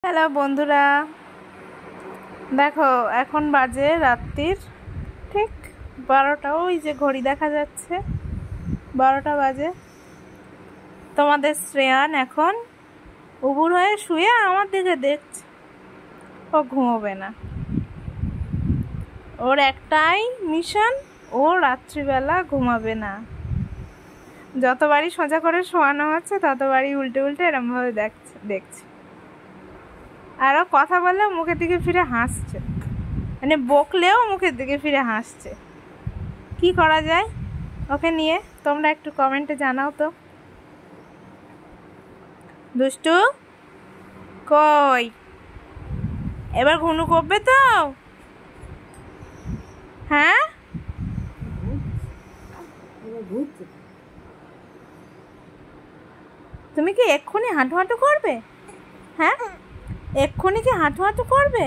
Hello বন্ধুরা, দেখো এখন বাজে রাত্রির ঠিক 12টা। ওই যে ঘড়ি দেখা যাচ্ছে 12টা বাজে। তোমাদের শ্রেয়ান এখন উবুর হয়ে শুয়ে আমার দিকে দেখছে। ও ঘুমোবে না, ওর একটাই মিশন, ও রাত্রিবেলা ঘুমাবে না। যতবারই সোজা করে শোয়ানো হচ্ছে ততবারই উল্টে উল্টে এরমভাবে দেখছে। আরও কথা বললেও মুখের দিকে ফিরে হাসছে, মানে বকলেও মুখের দিকে ফিরে হাসছে। কি করা যায় ওকে নিয়ে তোমরা একটু কমেন্টে জানাও তো। দুষ্টু কই, এবার ঘুনু করবে তো? হ্যাঁ, তুমি কি এক্ষুনি হাঁটু হাঁটু করবে? হ্যাঁ, এক্ষুনি কি হাঁটু হাঁটু করবে?